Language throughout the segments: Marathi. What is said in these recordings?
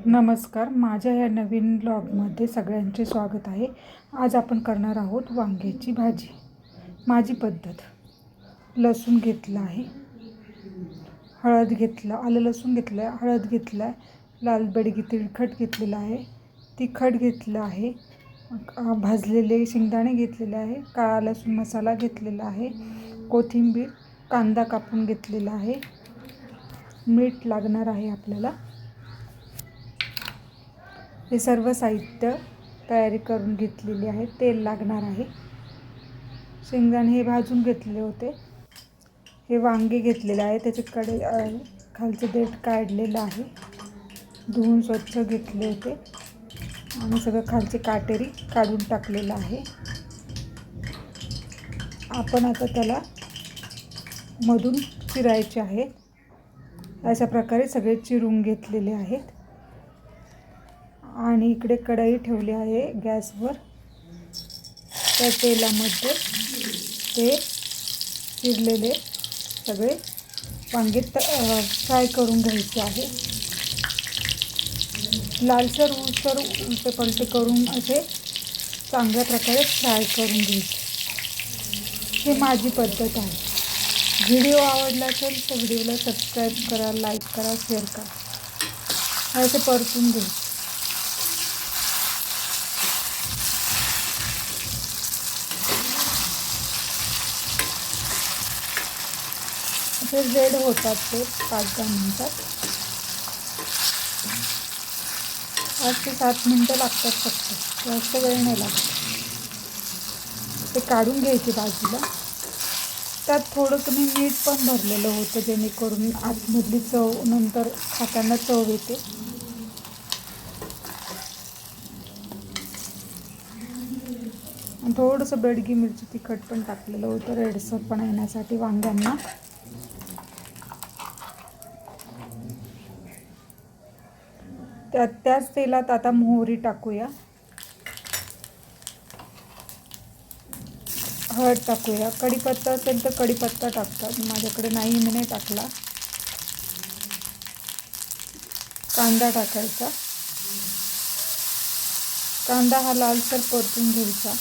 नमस्कार, माझ्या या नवीन ब्लॉगमध्ये सगळ्यांचे स्वागत आहे. आज आपण करणार आहोत वांग्याची भाजी. माझी पद्धत: लसूण घेतला आहे, हळद घेतला, आलं लसूण घेतलं आहे, हळद घेतला आहे, लाल बेडगी तिखट घेतलेलं आहे, तिखट घेतलं आहे, भाजलेले शेंगदाणे घेतलेले आहे, काळा लसूण मसाला घेतलेला आहे, कोथिंबीर, कांदा कापून घेतलेला आहे, मीठ लागणार आहे आपल्याला. हे सर्व साहित्य तयारी करून घेतलेली आहे. तेल लागणार आहे. शेंगदाणे हे भाजून घेतलेले होते. हे वांगे घेतलेले आहे, त्याच्याकडे खालचं देठ काढलेलं आहे, धुवून स्वच्छ घेतले होते आणि सगळं खालचे काटेरी काढून टाकलेलं आहे. आपण आता त्याला मधून चिरायचे आहे. अशा प्रकारे सगळे चिरून घेतलेले आहेत आणि इकडे कढई ठेवली आहे गॅसवर. त्या तेलामध्ये ते चिरलेले सगळे वांगे फ्राय करून घ्यायचे आहे. लालसर उलटे पलटे करून असे चांगल्या प्रकारे फ्राय करून घ्यायचे. ही माझी पद्धत आहे. व्हिडिओ आवडला असेल तर व्हिडिओला सबस्क्राईब करा, लाईक करा, शेअर करा. असे परतून घ्यायचे. ते रेड होतात ते 5-10 मिनिटात. 5 ते 7 मिनिटं लागतात फक्त, जास्त वेळ नाही लागत. ते काढून घ्यायचे बाजूला. त्यात थोडंसं मी मीठ पण भरलेलं होतं, जेणेकरून आतमधली चव नंतर खाताना चव येते. आणि थोडंसं बेडगी मिरची तिखट पण टाकलेलं होतं, रेडसरपणा येण्यासाठी वांग्यांना. त्याच तेलात आता मोहरी टाकूया, हळद टाकूया. कढीपत्ता असेल तर कढीपत्ता टाकतात, माझ्याकडे नाही, मी नाही टाकला. कांदा टाकायचा. कांदा हा लालसर परतून घ्यायचा.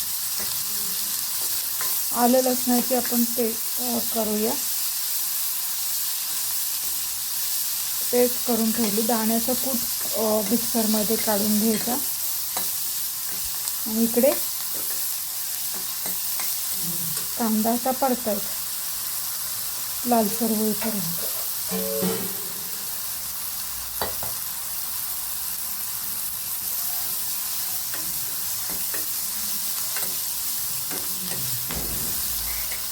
आलं लसणाची आपण करूया, पेस्ट करून ठेवली. दाण्याचा कूट मिक्सरमध्ये काढून घ्यायचा आणि इकडे कांदा असा परतायचा लालसर होईपर्यंत.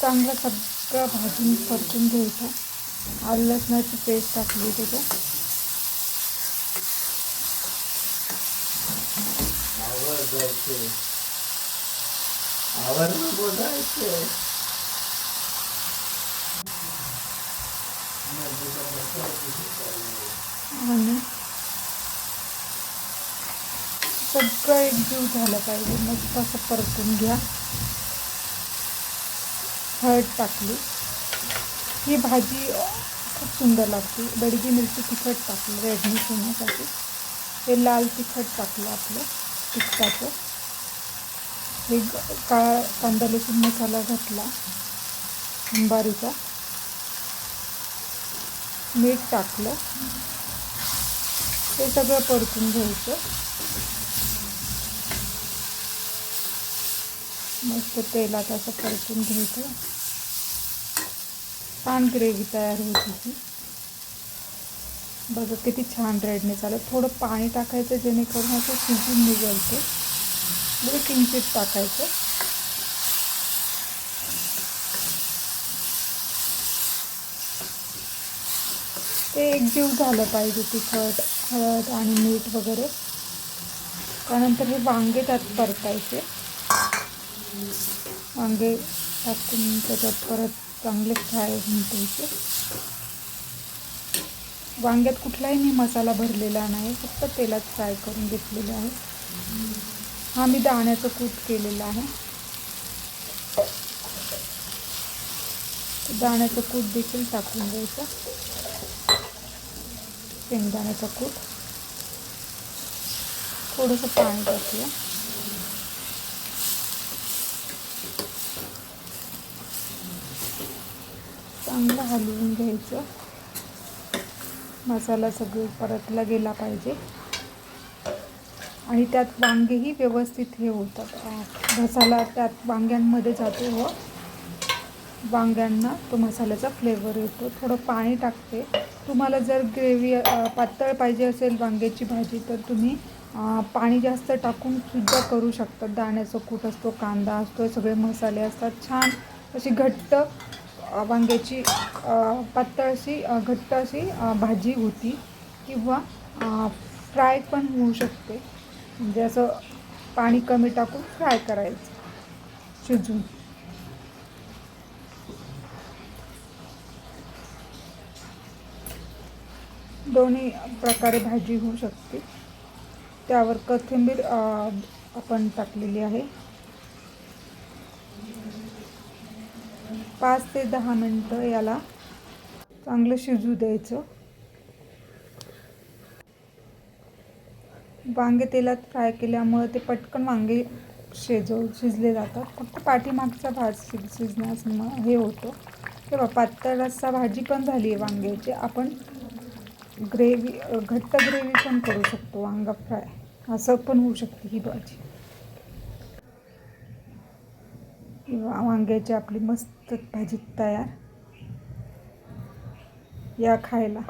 चांगला सगळं भाजून परतून घ्यायचा. आलं लसणाची पेस्ट टाकली त्याच्यात. आणि सगळं एकजीव झालं पाहिजे, मस्त असं परतून घ्या. हळद टाकली. ही भाजी खूप सुंदर लागते. बेडगी मिरची तिखट टाकली रेडनेस होण्यासाठी. हे लाल तिखट टाकलं आपलं तिखटाचं. हे काळा कांदा लसूण मसाला घातला अंबारीचा. मीठ टाकलं. हे सगळं परतून घ्यायचं. मस्त तेलात असं परतून घ्यायचं. छान ग्रेव्ही तयार होती ही. बघा किती छान रेडनेस आलं. थोडं पाणी टाकायचं, जेणेकरून असं शिजून निघेल ते. म्हणजे किंचित टाकायचं. ते एकजीव झालं पाहिजे, तिखट, हळद आणि मीठ वगैरे. त्यानंतर हे वांगे त्यात परतायचे. वांगे टाकून त्याच्यात परत चांगले फ्राय होऊन द्यायचे. वांग्यात कुठलाही मी मसाला भरलेला नाही, फक्त तेलात फ्राय करून घेतलेला आहे. हा मी दाण्याचं कूट केलेलं आहे. दाण्याचं कूट देखील टाकून द्यायचं. शेंगदाण्याचा कूट. थोडंसं पाणी टाकूया. चांगलं हलवून घ्यायचं. मसाला सगळं परतला गेला पाहिजे आणि त्यात वांगेही व्यवस्थित हे होतात. मसाला त्यात वांग्यांमध्ये जातो व वांग्यांना तो मसाल्याचा फ्लेवर येतो. थोडं पाणी टाकते. तुम्हाला जर ग्रेव्ही पातळ पाहिजे असेल वांग्याची भाजी तर तुम्ही पाणी जास्त टाकून सुद्धा करू शकता. दाण्याचा कूट असतो, कांदा असतो, सगळे मसाले असतात. छान अशी घट्ट वांग्याची पातळ अशी घट्ट अशी भाजी होती किंवा फ्राय पण होऊ शकते. म्हणजे असं पाणी कमी टाकून फ्राय करायचं शिजून. दोन्ही प्रकारे भाजी होऊ शकते. त्यावर कोथिंबीर आपण टाकलेली आहे. 5 ते 10 मिनटं याला चांगलं शिजू द्यायचं. वांगे तेलात फ्राय केल्यामुळे ते पटकन वांगे शिजले जातात. फक्त पाठीमागचा भाग शिजण्यास हे होतं. तेव्हा पातळ रस्सा भाजी पण झाली आहे वांग्याची. आपण ग्रेव्ही घट्ट ग्रेव्ही पण करू शकतो. वांगा फ्राय असं पण होऊ शकते ही भाजी. वांग्याची आपली मस्त भाजी तयार. या खायला.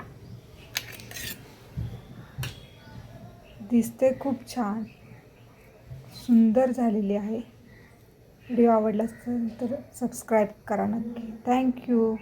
दिसते खूप छान सुंदर झालेली आहे. व्हिडिओ आवडला असेल तर सबस्क्राईब करा नक्की. थँक्यू.